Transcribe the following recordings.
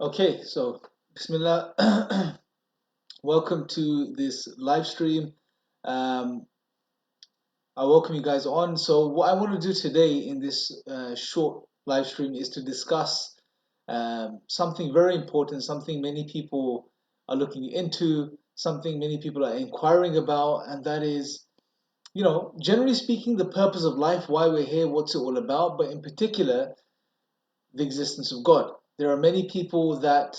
Okay, so Bismillah, welcome to this live stream. Um, I welcome you guys on. So, what I want to do today in this short live stream is to discuss something very important, something many people are looking into, something many people are inquiring about, and that is, generally speaking, the purpose of life, why we're here, what's it all about, but in particular, the existence of God. There are many people that,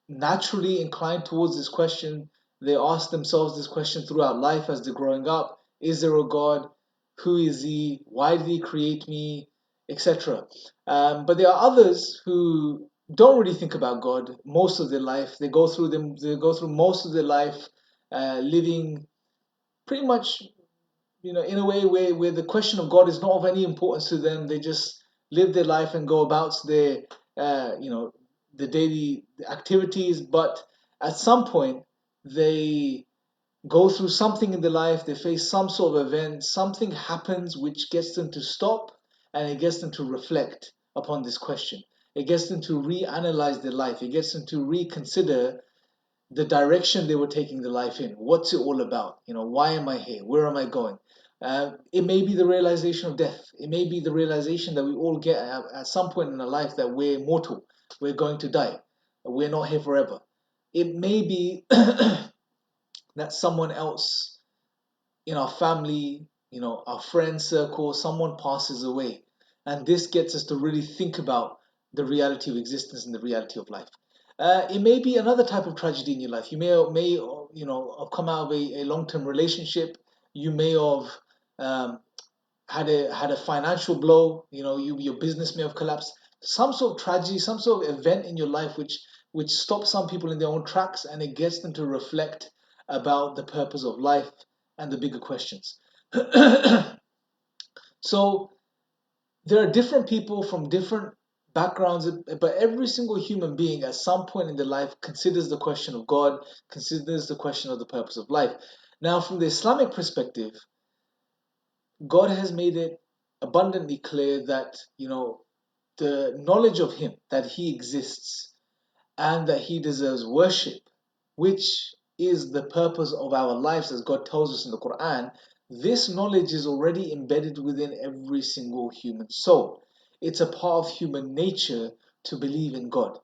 naturally inclined towards this question. They ask themselves this question throughout life as they're growing up. Is there a God? Who is He? Why did He create me? Etc. But there are others who don't really think about God most of their life. They go through most of their life living pretty much, in a way where the question of God is not of any importance to them. They just live their life and go about their, the daily activities. But at some point, they go through something in their life. They face some sort of event. Something happens which gets them to stop, and it gets them to reflect upon this question. It gets them to reanalyze their life. It gets them to reconsider the direction they were taking the life in. What's it all about? Why am I here? Where am I going? It may be the realization of death. It may be the realization that we all get at some point in our life that we're mortal. We're going to die. We're not here forever. It may be that someone else in our family, our friend circle, someone passes away. And this gets us to really think about the reality of existence and the reality of life. It may be another type of tragedy in your life. You may have come out of a long-term relationship. You may have um, had a financial blow. Your business may have collapsed. Some sort of tragedy, some sort of event in your life which stops some people in their own tracks, and it gets them to reflect about the purpose of life and the bigger questions. So there are different people from different backgrounds, but every single human being at some point in their life considers the question of God, considers the question of the purpose of life. Now, from the Islamic perspective, God has made it abundantly clear that, the knowledge of Him, that He exists and that He deserves worship, which is the purpose of our lives, as God tells us in the Quran. This knowledge is already embedded within every single human soul. It's a part of human nature to believe in God,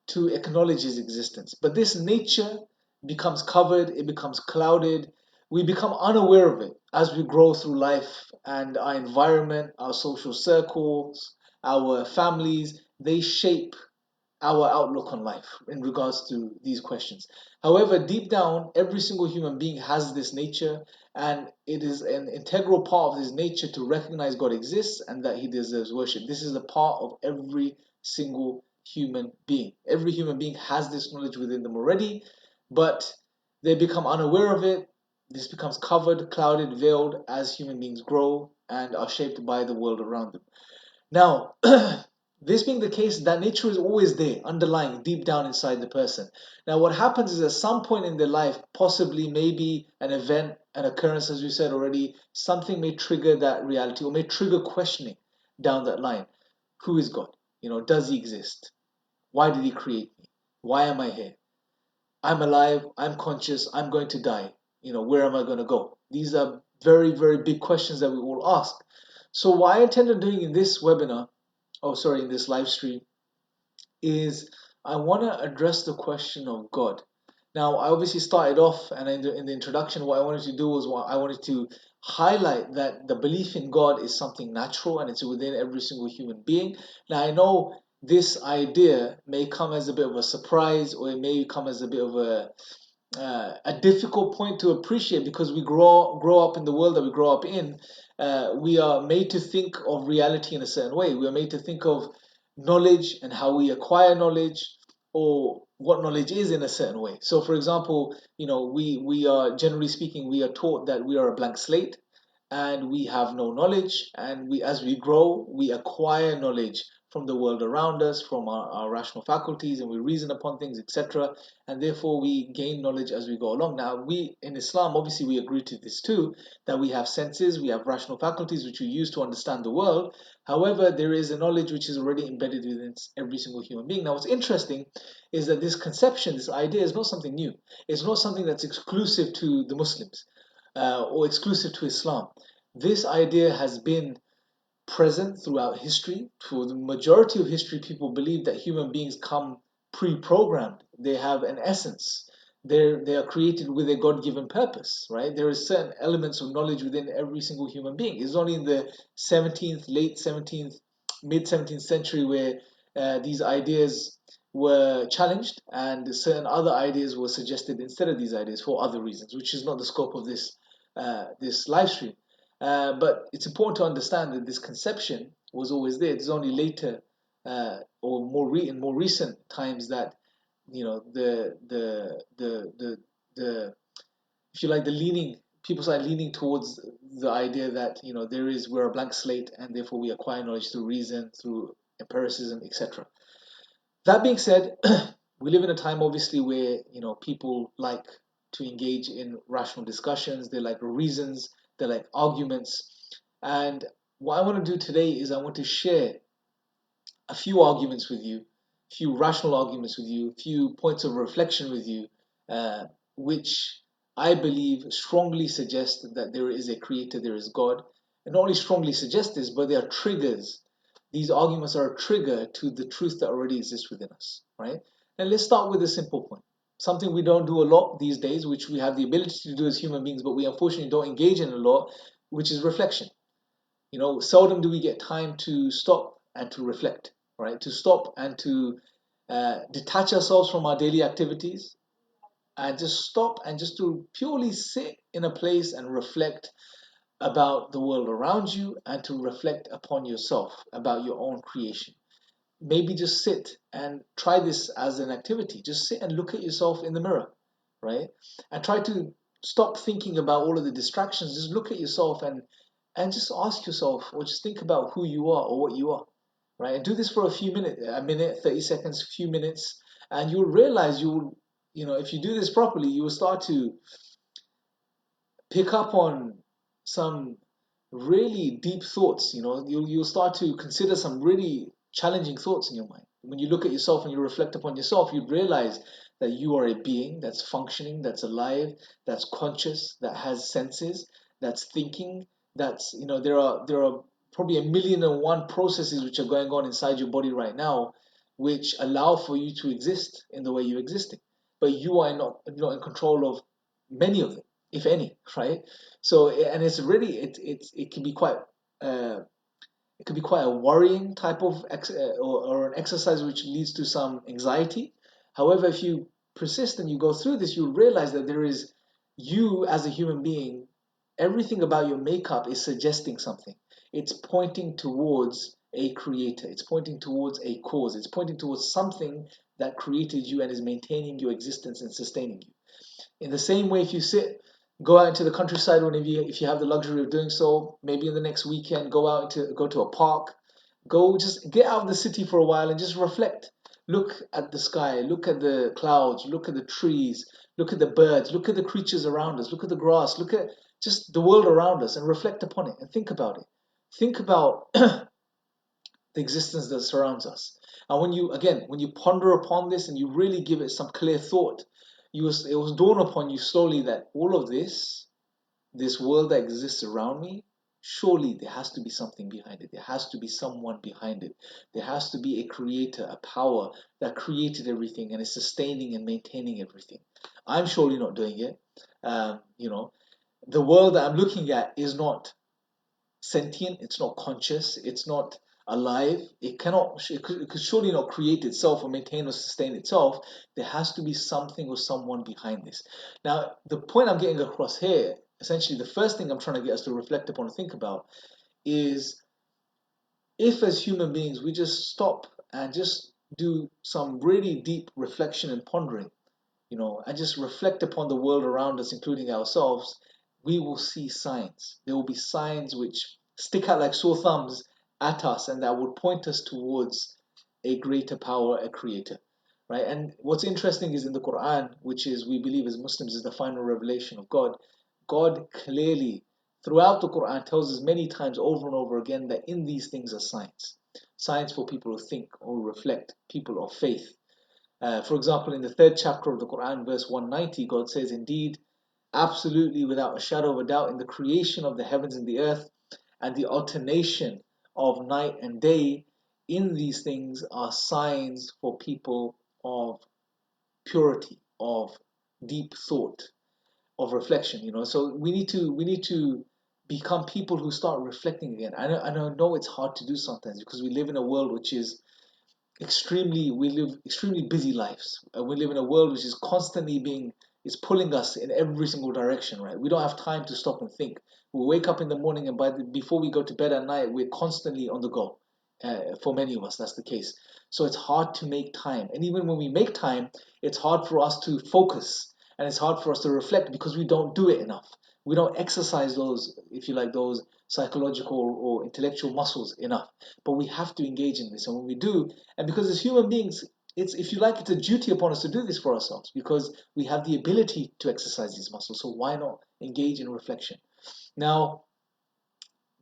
to acknowledge His existence. But this nature becomes covered, it becomes clouded, we become unaware of it as we grow through life, and our environment, our social circles, our families, they shape our outlook on life in regards to these questions. However, deep down, every single human being has this nature, and it is an integral part of his nature to recognize God exists and that He deserves worship. This is a part of every single human being. Every human being has this knowledge within them already, but they become unaware of it. This becomes covered, clouded, veiled as human beings grow and are shaped by the world around them. Now, this being the case, that nature is always there, underlying deep down inside the person. Now, what happens is at some point in their life, possibly maybe an event, an occurrence, as we said already, something may trigger that reality or may trigger questioning down that line. Who is God? Does He exist? Why did He create me? Why am I here? I'm alive, I'm conscious, I'm going to die. Where am I going to go? These are very, very big questions that we all ask. So, what I intend on doing in this webinar, in this live stream, is I want to address the question of God. Now, I obviously started off, and in the introduction, what I wanted to do was I wanted to highlight that the belief in God is something natural and it's within every single human being. Now, I know this idea may come as a bit of a surprise, or it may come as a bit of a difficult point to appreciate, because we grow up in the world that we grow up in. We are made to think of reality in a certain way. We are made to think of knowledge and how we acquire knowledge, or what knowledge is in a certain way. So, for example, we are, generally speaking, we are taught that we are a blank slate and we have no knowledge, and as we grow, we acquire knowledge from the world around us, from our rational faculties, and we reason upon things, etc. And therefore we gain knowledge as we go along. Now, we in Islam, obviously, we agree to this too, that we have senses, we have rational faculties which we use to understand the world. However, there is a knowledge which is already embedded within every single human being. Now, what's interesting is that this conception, this idea, is not something new. It's not something that's exclusive to the Muslims or exclusive to Islam. This idea has been present throughout history. For the majority of history, people believe that human beings come pre-programmed. They have an essence. They are created with a God-given purpose, right? There is certain elements of knowledge within every single human being. It's only in the 17th, late 17th, mid 17th century where these ideas were challenged and certain other ideas were suggested instead of these ideas for other reasons, which is not the scope of this live stream. But it's important to understand that this conception was always there. It's only later, or in more recent times, that the if you like, the leaning people start leaning towards the idea that we're a blank slate and therefore we acquire knowledge through reason, through empiricism, etc. That being said, we live in a time obviously where people like to engage in rational discussions. They like reasons. They like arguments. And what I want to do today is I want to share a few arguments with you, a few rational arguments with you, a few points of reflection with you, uh, which I believe strongly suggest that there is a creator, there is God. And not only strongly suggest this, but they are triggers. These arguments are a trigger to the truth that already exists within us, right? And let's start with a simple point. Something we don't do a lot these days, which we have the ability to do as human beings, but we unfortunately don't engage in a lot, which is reflection. Seldom do we get time to stop and to reflect, right? To stop and to detach ourselves from our daily activities and just stop and just to purely sit in a place and reflect about the world around you and to reflect upon yourself, about your own creation. Maybe just sit and try this as an activity. Just sit and look at yourself in the mirror, right? And try to stop thinking about all of the distractions. Just look at yourself and just ask yourself or just think about who you are or what you are, right? And do this for a minute, 30 seconds, a few minutes, and you'll realize if you do this properly, you will start to pick up on some really deep thoughts. You'll start to consider some really challenging thoughts in your mind. When you look at yourself and you reflect upon yourself, you'd realize that you are a being that's functioning, that's alive, that's conscious, that has senses, that's thinking. There are probably a million and one processes which are going on inside your body right now, which allow for you to exist in the way you're existing. But you are not in control of many of them, if any, right? So, and it's really it can be quite uh, it can be quite a worrying type of or an exercise which leads to some anxiety. However, if you persist and you go through this, you'll realize that there is you as a human being. Everything about your makeup is suggesting something. It's pointing towards a creator. It's pointing towards a cause. It's pointing towards something that created you and is maintaining your existence and sustaining you. In the same way, if you go out into the countryside if you have the luxury of doing so, maybe in the next weekend, go to a park, go just get out of the city for a while and just reflect. Look at the sky, look at the clouds, look at the trees, look at the birds, look at the creatures around us, look at the grass, look at just the world around us and reflect upon it and think about it. Think about the existence that surrounds us. And when you ponder upon this and you really give it some clear thought, it will dawn upon you slowly that all of this world that exists around me, surely there has to be something behind it. There has to be someone behind it. There has to be a creator, a power that created everything and is sustaining and maintaining everything. I'm surely not doing it. The world that I'm looking at is not sentient, it's not conscious, it's not alive. It could surely not create itself or maintain or sustain itself. There has to be something or someone behind this. Now, the point I'm getting across here, essentially the first thing I'm trying to get us to reflect upon and think about is, if as human beings we just stop and just do some really deep reflection and pondering, and just reflect upon the world around us, including ourselves, we will see signs. There will be signs which stick out like sore thumbs at us and that would point us towards a greater power, a creator. Right? And what's interesting is in the Quran, which is we believe as Muslims is the final revelation of God, God clearly throughout the Quran tells us many times over and over again that in these things are signs. Signs for people who think or reflect, people of faith. For example, in the third chapter of the Quran, verse 190, God says, indeed, absolutely without a shadow of a doubt, in the creation of the heavens and the earth and the alternation of night and day, in these things are signs for people of purity, of deep thought, of reflection. So we need to become people who start reflecting again. I know it's hard to do sometimes because we live in a world which is we live extremely busy lives. We live in a world which is constantly being is pulling us in every single direction, right? We don't have time to stop and think. We wake up in the morning and before we go to bed at night, we're constantly on the go. For many of us, that's the case. So it's hard to make time, and even when we make time, it's hard for us to focus, and it's hard for us to reflect because we don't do it enough. We don't exercise those, if you like, those psychological or intellectual muscles enough. But we have to engage in this, and when we do, and because as human beings, it's, if you like, it's a duty upon us to do this for ourselves because we have the ability to exercise these muscles. So why not engage in reflection? Now,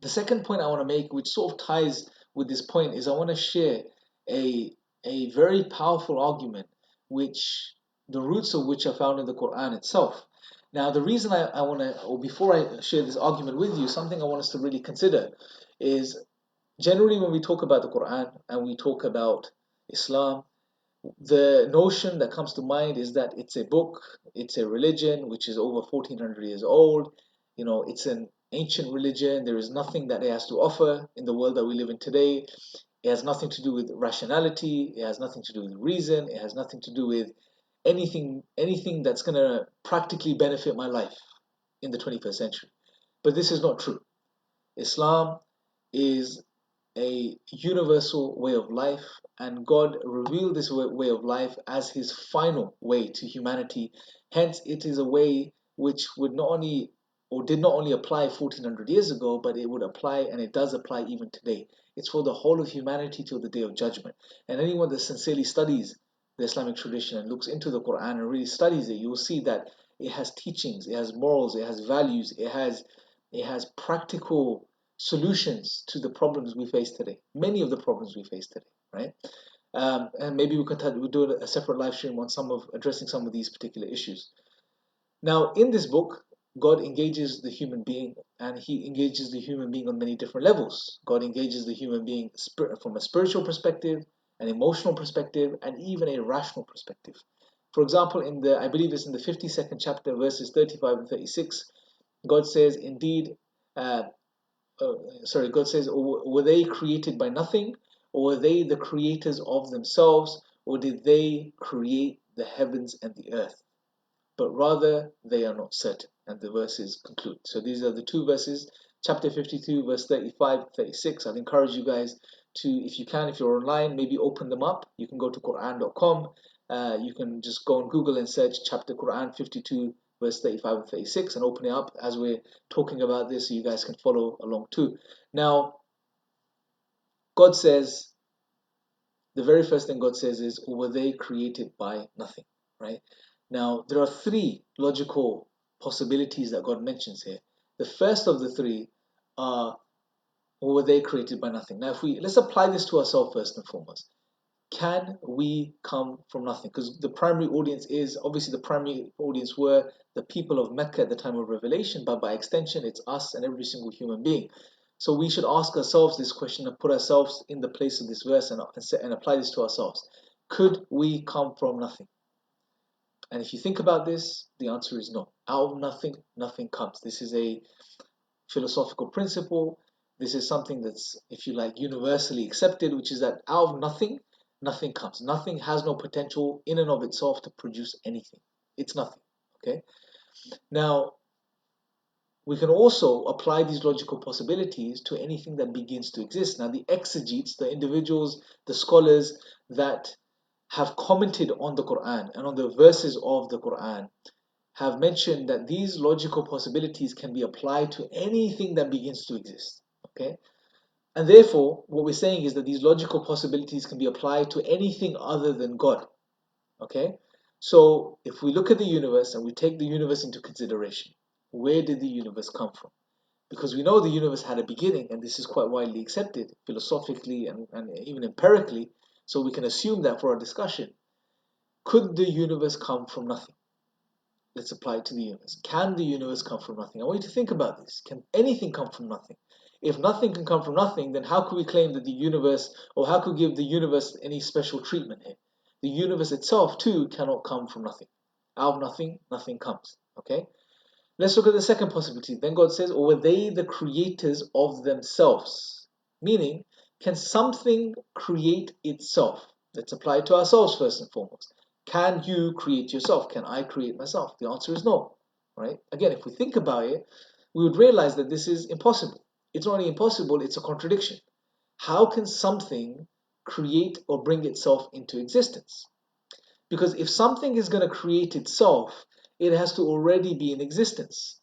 the second point I want to make, which sort of ties with this point, is I want to share a a very powerful argument, which the roots of which are found in the Quran itself. Now, the reason I want to, or before I share this argument with you, something I want us to really consider is generally when we talk about the Quran and we talk about Islam, the notion that comes to mind is that it's a book, it's a religion which is over 1400 years old. It's an ancient religion. There is nothing that it has to offer in the world that we live in today. It has nothing to do with rationality, it has nothing to do with reason, it has nothing to do with anything that's going to practically benefit my life in the 21st century. But this is not true. Islam is a universal way of life, and God revealed this way of life as His final way to humanity. Hence, it is a way which would not only or did not only apply 1400 years ago, but it would apply and it does apply even today. It's for the whole of humanity till the day of judgment. And anyone that sincerely studies the Islamic tradition and looks into the Quran and really studies it, you will see that it has teachings, it has morals, it has values, it has practical solutions to the problems we face today. Many of the problems we face today, right? And maybe we'll do a separate live stream on some of addressing some of these particular issues. Now, in this book, God engages the human being, and He engages the human being on many different levels. God engages the human being from a spiritual perspective, an emotional perspective, and even a rational perspective. For example, I believe it's in the 52nd chapter, verses 35 and 36, God says, indeed, uh, God says, were they created by nothing, or were they the creators of themselves, or did they create the heavens and the earth? But rather they are not certain. And the verses conclude. So these are the two verses, chapter 52, verse 35, 36. I'd encourage you guys to, if you can, if you're online, maybe open them up. You can go to Quran.com. You can just go on Google and search chapter Quran 52, verse 35 and 36, and open it up as we're talking about this so you guys can follow along too. Now, God says, the very first thing God says is, or were they created by nothing, right? Now, there are three logical possibilities that God mentions here. The first of the three are, or were they created by nothing? Now, let's apply this to ourselves first and foremost. Can we come from nothing? Because the primary audience were the people of Mecca at the time of revelation, but by extension, it's us and every single human being. So we should ask ourselves this question and put ourselves in the place of this verse and apply this to ourselves. Could we come from nothing? And if you think about this, the answer is no. Out of nothing, nothing comes. This is a philosophical principle. This is something that's, if you like, universally accepted, which is that out of nothing, nothing comes. Nothing has no potential in and of itself to produce anything. It's nothing. Okay? Now, we can also apply these logical possibilities to anything that begins to exist. Now, the exegetes, the individuals, the scholars that have commented on the Quran and on the verses of the Quran have mentioned that these logical possibilities can be applied to anything that begins to exist. Okay? And therefore, what we're saying is that these logical possibilities can be applied to anything other than God. Okay? So if we look at the universe and we take the universe into consideration, where did the universe come from? Because we know the universe had a beginning, and this is quite widely accepted philosophically and even empirically, so we can assume that for our discussion. Could the universe come from nothing? Let's apply it to the universe. Can the universe come from nothing? I want you to think about this. Can anything come from nothing? If nothing can come from nothing, then how could we claim that the universe, or how could we give the universe any special treatment here? The universe itself, too, cannot come from nothing. Out of nothing, nothing comes. Okay? Let's look at the second possibility. Then God says, or were they the creators of themselves? Meaning, can something create itself? Let's apply it to ourselves first and foremost. Can you create yourself? Can I create myself? The answer is no. Right? Again, if we think about it, we would realize that this is impossible. It's not only impossible, it's a contradiction. How can something create or bring itself into existence? Because if something is going to create itself, it has to already be in existence.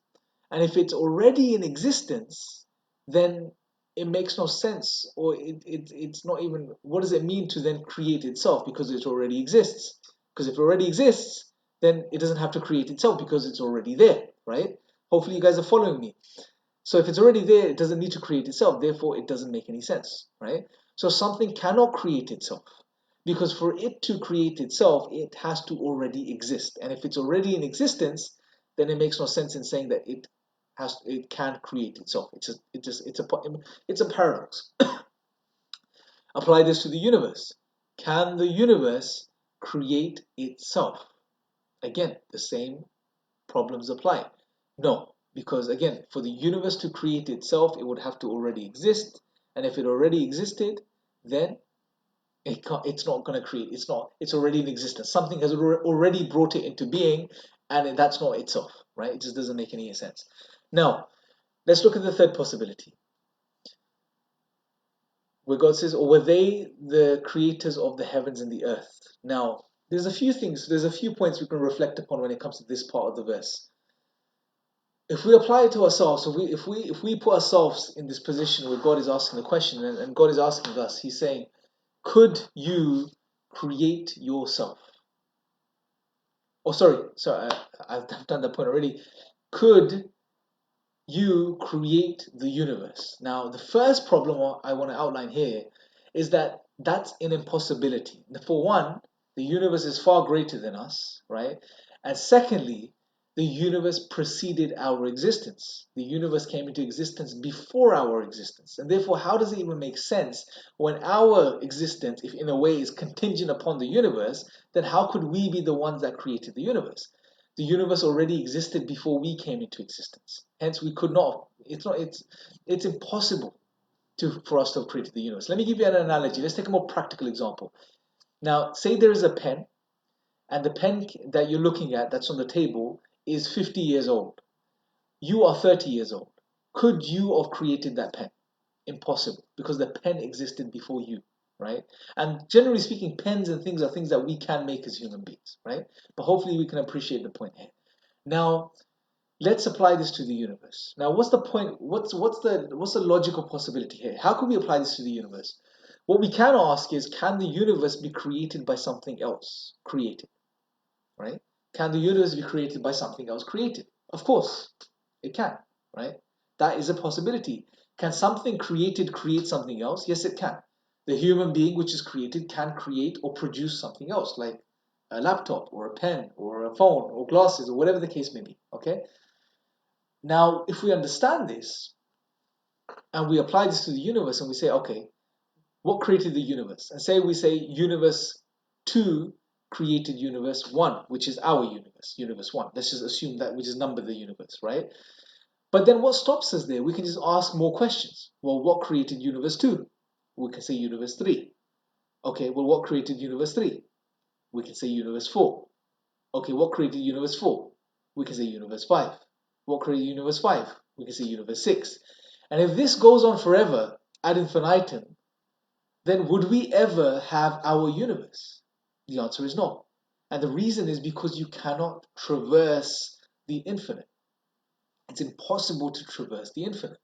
And if it's already in existence, then it makes no sense, or it's not even, what does it mean to then create itself because it already exists? Because if it already exists, then it doesn't have to create itself because it's already there, right? Hopefully you guys are following me. So if it's already there, it doesn't need to create itself. Therefore, it doesn't make any sense, right? So something cannot create itself because for it to create itself, it has to already exist. And if it's already in existence, then it makes no sense in saying that it can't create itself. It's a paradox. Apply this to the universe. Can the universe create itself? Again, the same problems apply. No, because again, for the universe to create itself, it would have to already exist. And if it already existed, then it's not going to create. It's already in existence. Something has already brought it into being, and that's not itself, right? It just doesn't make any sense. Now, let's look at the third possibility, where God says, or were they the creators of the heavens and the earth? Now, there's a few points we can reflect upon when it comes to this part of the verse. If we apply it to ourselves, if we put ourselves in this position where God is asking the question, and God is asking us, He's saying, could you create yourself? Oh, sorry, I've done that point already. Could you create the universe? Now, the first problem I want to outline here is that that's an impossibility. For one, the universe is far greater than us, right? And secondly, the universe preceded our existence. The universe came into existence before our existence. And therefore, how does it even make sense when our existence, if in a way, is contingent upon the universe, then how could we be the ones that created the universe? The universe already existed before we came into existence. Hence, we could not. It's impossible for us to have created the universe. Let me give you an analogy. Let's take a more practical example. Now, say there is a pen, and the pen that you're looking at that's on the table is 50 years old. You are 30 years old. Could you have created that pen? Impossible, because the pen existed before you, right? And generally speaking, pens and things are things that we can make as human beings, right? But hopefully we can appreciate the point here. Now, let's apply this to the universe. Now, what's the point? What's the logical possibility here? How can we apply this to the universe? What we can ask is, can the universe be created by something else created? Right? Can the universe be created by something else created? Of course, it can, right? That is a possibility. Can something created create something else? Yes, it can. The human being which is created can create or produce something else, like a laptop or a pen or a phone or glasses or whatever the case may be, okay? Now, if we understand this and we apply this to the universe and we say, okay, what created the universe? And say we say universe 2 created universe 1, which is our universe, universe 1. Let's just assume that we just number the universe, right? But then what stops us there? We can just ask more questions. Well, what created universe 2? We can say universe 3. Okay, well, what created universe 3? We can say universe 4. Okay, what created universe 4? We can say universe 5. What created universe 5? We can say universe 6. And if this goes on forever, ad infinitum, then would we ever have our universe? The answer is no. And the reason is because you cannot traverse the infinite. It's impossible to traverse the infinite.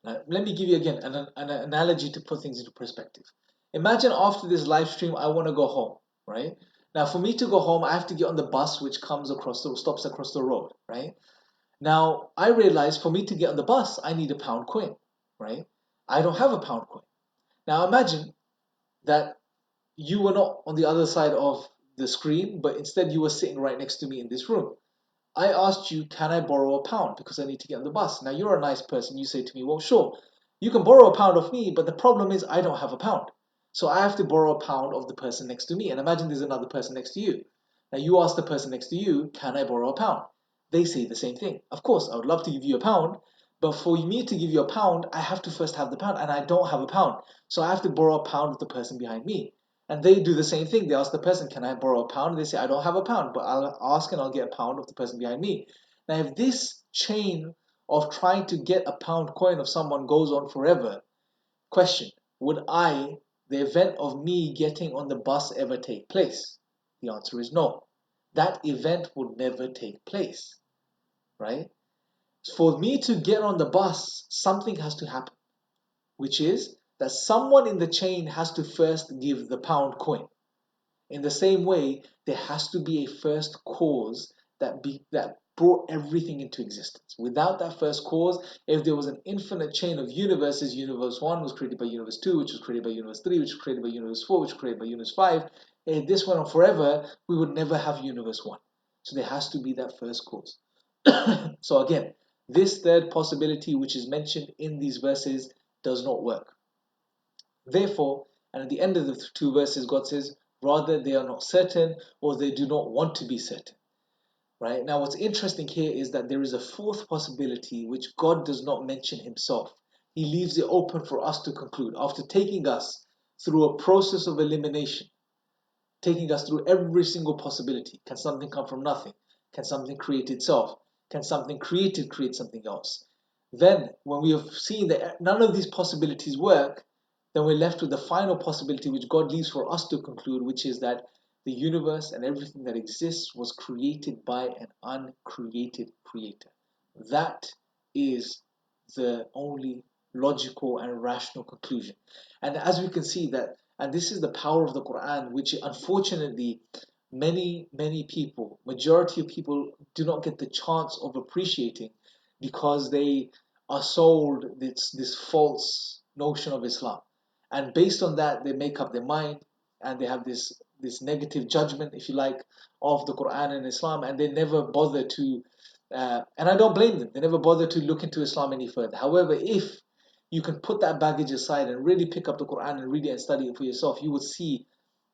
Let me give you again an analogy to put things into perspective. Imagine after this live stream, I want to go home, right? Now, for me to go home, I have to get on the bus which comes across the stops across the road, right? Now, I realize for me to get on the bus, I need a pound coin, right? I don't have a pound coin. Now, imagine that you were not on the other side of the screen, but instead you were sitting right next to me in this room. I asked you, can I borrow a pound because I need to get on the bus? Now, you're a nice person. You say to me, well, sure, you can borrow a pound of me, but the problem is I don't have a pound. So I have to borrow a pound of the person next to me. And imagine there's another person next to you. Now, you ask the person next to you, can I borrow a pound? They say the same thing. Of course, I would love to give you a pound, but for me to give you a pound, I have to first have the pound, and I don't have a pound. So I have to borrow a pound of the person behind me. And they do the same thing. They ask the person, can I borrow a pound? They say, I don't have a pound, but I'll ask and I'll get a pound of the person behind me. Now, if this chain of trying to get a pound coin of someone goes on forever, question, would the event of me getting on the bus ever take place? The answer is no. That event would never take place, right? For me to get on the bus, something has to happen, which is that someone in the chain has to first give the pound coin. In the same way, there has to be a first cause that brought everything into existence. Without that first cause, if there was an infinite chain of universes, universe 1 was created by universe 2, which was created by universe 3, which was created by universe 4, which was created by universe 5, if this went on forever, we would never have universe 1. So there has to be that first cause. So again, this third possibility, which is mentioned in these verses, does not work. Therefore, and at the end of the two verses, God says, rather they are not certain or they do not want to be certain. Right? Now, what's interesting here is that there is a fourth possibility which God does not mention himself. He leaves it open for us to conclude. After taking us through a process of elimination, taking us through every single possibility. Can something come from nothing? Can something create itself? Can something created create something else? Then, when we have seen that none of these possibilities work, then we're left with the final possibility which God leaves for us to conclude, which is that the universe and everything that exists was created by an uncreated creator. That is the only logical and rational conclusion. And as we can see that, and this is the power of the Quran, which unfortunately many people, majority of people do not get the chance of appreciating because they are sold this false notion of Islam. And based on that, they make up their mind and they have this negative judgment, if you like, of the Quran and Islam, and they never bother to, and I don't blame them, they never bother to look into Islam any further. However, if you can put that baggage aside and really pick up the Quran and read it and study it for yourself, you would see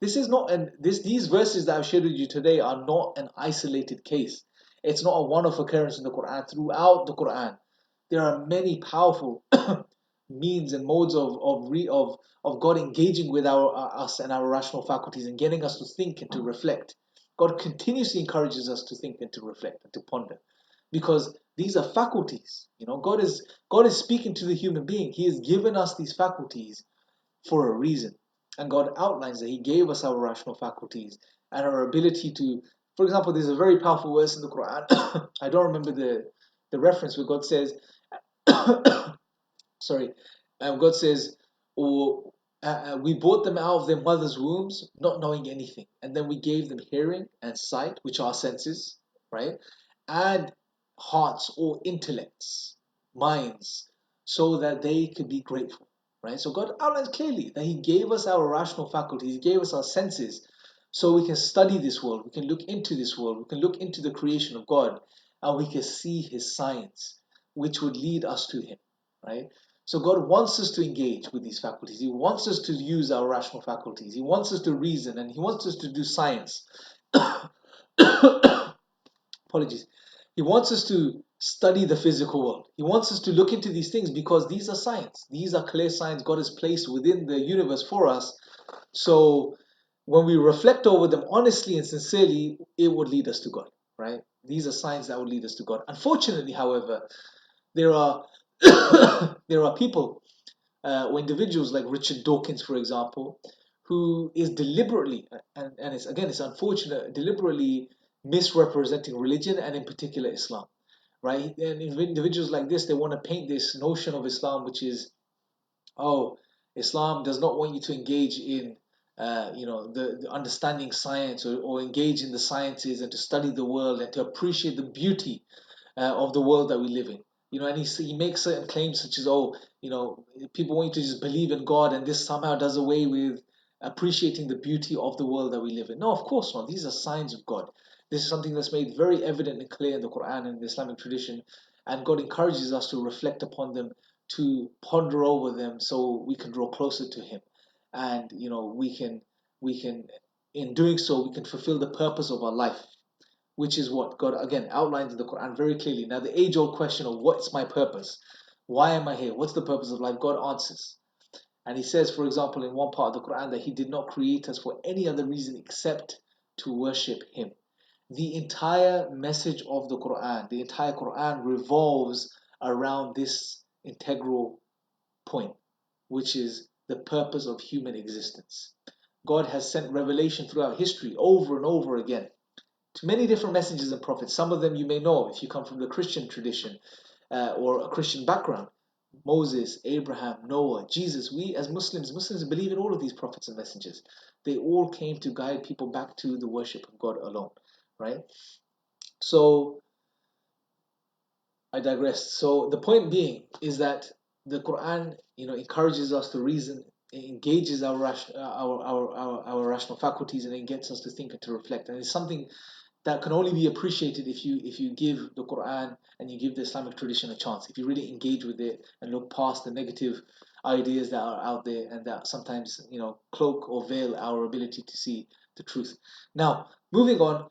this is not these verses that I've shared with you today are not an isolated case. It's not a one-off occurrence in the Quran. Throughout the Quran, there are many powerful means and modes of God engaging with us and our rational faculties and getting us to think and to reflect. God continuously encourages us to think and to reflect and to ponder, because these are faculties. God is speaking to the human being. He has given us these faculties for a reason, and God outlines that He gave us our rational faculties and our ability to. For example, there's a very powerful verse in the Quran. I don't remember the reference where God says, sorry, God says, or we brought them out of their mother's wombs, not knowing anything, and then we gave them hearing and sight, which are senses, right, and hearts or intellects, minds, so that they could be grateful, right? So God outlines clearly that He gave us our rational faculties, He gave us our senses, so we can study this world, we can look into this world, we can look into the creation of God, and we can see His signs, which would lead us to Him, right? So God wants us to engage with these faculties. He wants us to use our rational faculties. He wants us to reason, and He wants us to do science. Apologies. He wants us to study the physical world. He wants us to look into these things because these are science. These are clear signs God has placed within the universe for us. So when we reflect over them honestly and sincerely, it would lead us to God, right? These are signs that would lead us to God. Unfortunately, however, there are there are people or individuals like Richard Dawkins, for example, who is deliberately, and it's unfortunate, deliberately misrepresenting religion and in particular Islam. right? And individuals like this, they want to paint this notion of Islam, which is, oh, Islam does not want you to engage in, the understanding science, or engage in the sciences, and to study the world and to appreciate the beauty of the world that we live in. And he makes certain claims such as, oh, people want you to just believe in God, and this somehow does away with appreciating the beauty of the world that we live in. No, of course not. These are signs of God. This is something that's made very evident and clear in the Quran and the Islamic tradition, and God encourages us to reflect upon them, to ponder over them, so we can draw closer to Him, and we can, in doing so, we can fulfill the purpose of our life, which is what God again outlines in the Quran very clearly. Now, the age-old question of what's my purpose? Why am I here? What's the purpose of life? God answers. And He says, for example, in one part of the Quran, that He did not create us for any other reason except to worship Him. The entire message of the entire Quran revolves around this integral point, which is the purpose of human existence. God has sent revelation throughout history over and over again to many different messengers and prophets. Some of them you may know if you come from the Christian tradition, or a Christian background. Moses, Abraham, Noah, Jesus. We as Muslims believe in all of these prophets and messengers. They all came to guide people back to the worship of God alone, right? So I digress. So the point being is that the Quran, encourages us to reason, it engages our rational faculties, and it gets us to think and to reflect. And it's something that can only be appreciated if you give the Quran and you give the Islamic tradition a chance. If you really engage with it and look past the negative ideas that are out there, and that sometimes cloak or veil our ability to see the truth. Now, moving on.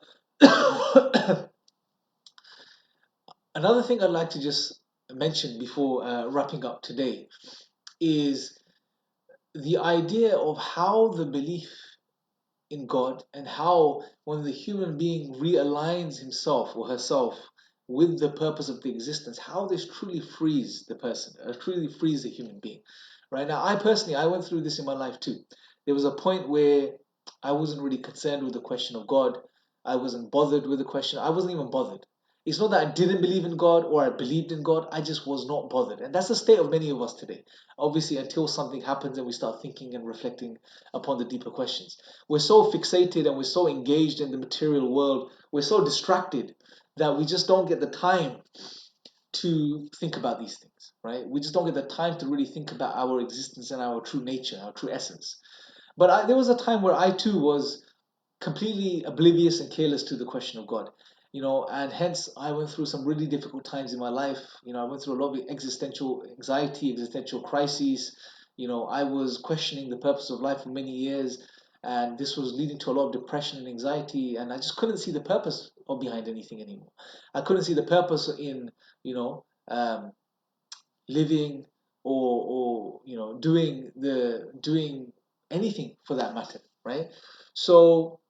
Another thing I'd like to just mention before wrapping up today is the idea of how the belief in God, and how when the human being realigns himself or herself with the purpose of the existence, how this truly frees the person, truly frees the human being. Right now, I personally, I went through this in my life too. There was a point where I wasn't really concerned with the question of God. I wasn't bothered with the question. I wasn't even bothered. It's not that I didn't believe in God or I believed in God. I just was not bothered. And that's the state of many of us today. Obviously, until something happens and we start thinking and reflecting upon the deeper questions. We're so fixated and we're so engaged in the material world, we're so distracted that we just don't get the time to think about these things, right? We just don't get the time to really think about our existence and our true nature, our true essence. But there was a time where I too was completely oblivious and careless to the question of God. And hence I went through some really difficult times in my life. I went through a lot of existential anxiety, existential crises. I was questioning the purpose of life for many years, and this was leading to a lot of depression and anxiety, and I just couldn't see the purpose of behind anything anymore. I couldn't see the purpose in, living, or doing anything for that matter, right? So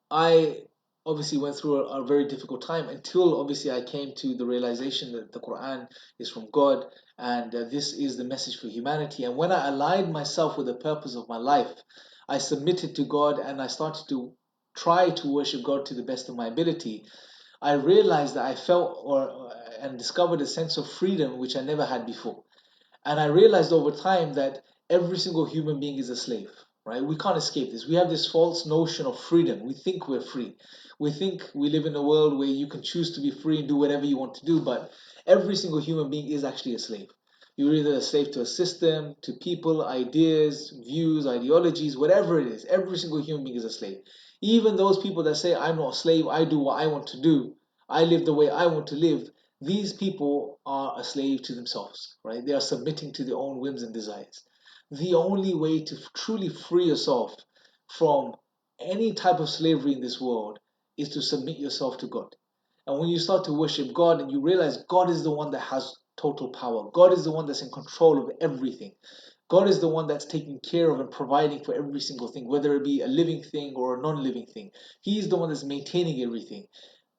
I obviously went through a very difficult time, until obviously I came to the realization that the Quran is from God, and this is the message for humanity. And when I aligned myself with the purpose of my life, I submitted to God and I started to try to worship God to the best of my ability. I realized that I felt and discovered a sense of freedom which I never had before. And I realized over time that every single human being is a slave, right? We can't escape this. We have this false notion of freedom. We think we're free. We think we live in a world where you can choose to be free and do whatever you want to do, but every single human being is actually a slave. You're either a slave to a system, to people, ideas, views, ideologies, whatever it is. Every single human being is a slave. Even those people that say, I'm not a slave, I do what I want to do, I live the way I want to live, these people are a slave to themselves, right? They are submitting to their own whims and desires. The only way to truly free yourself from any type of slavery in this world is to submit yourself to God. And when you start to worship God and you realize God is the one that has total power, God is the one that's in control of everything. God is the one that's taking care of and providing for every single thing, whether it be a living thing or a non-living thing. He's the one that's maintaining everything,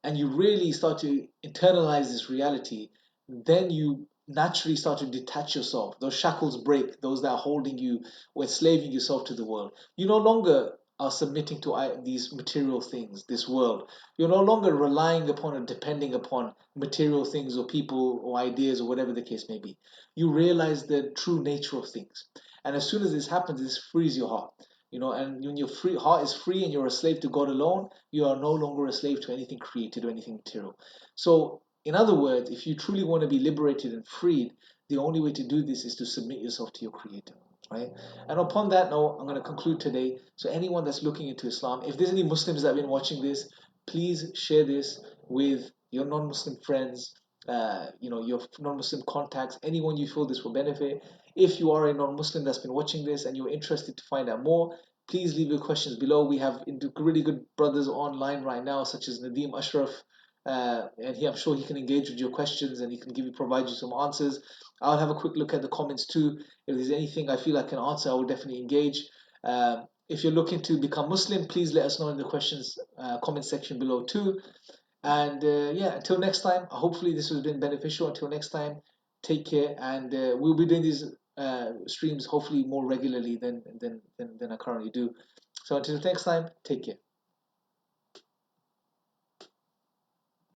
and you really start to internalize this reality, then you naturally start to detach yourself. Those shackles break, those that are holding you or enslaving yourself to the world. You no longer are submitting to these material things, this world. You're no longer relying upon or depending upon material things or people or ideas or whatever the case may be. You realize the true nature of things. And as soon as this happens, this frees your heart. And when your free heart is free and you're a slave to God alone, you are no longer a slave to anything created or anything material. So, in other words, if you truly want to be liberated and freed, the only way to do this is to submit yourself to your Creator, right? And upon that note, I'm going to conclude today. So anyone that's looking into Islam, if there's any Muslims that have been watching this, please share this with your non-Muslim friends, your non-Muslim contacts, anyone you feel this will benefit. If you are a non-Muslim that's been watching this and you're interested to find out more, please leave your questions below. We have really good brothers online right now, such as Nadeem Ashraf, and I'm sure he can engage with your questions and he can provide you some answers. I'll have a quick look at the comments too. If there's anything I feel I can answer, I will definitely engage. If you're looking to become Muslim, please let us know in the questions comment section below too. And yeah, until next time, hopefully this has been beneficial. Until next time, take care, and we'll be doing these streams hopefully more regularly than I currently do. So until next time, take care.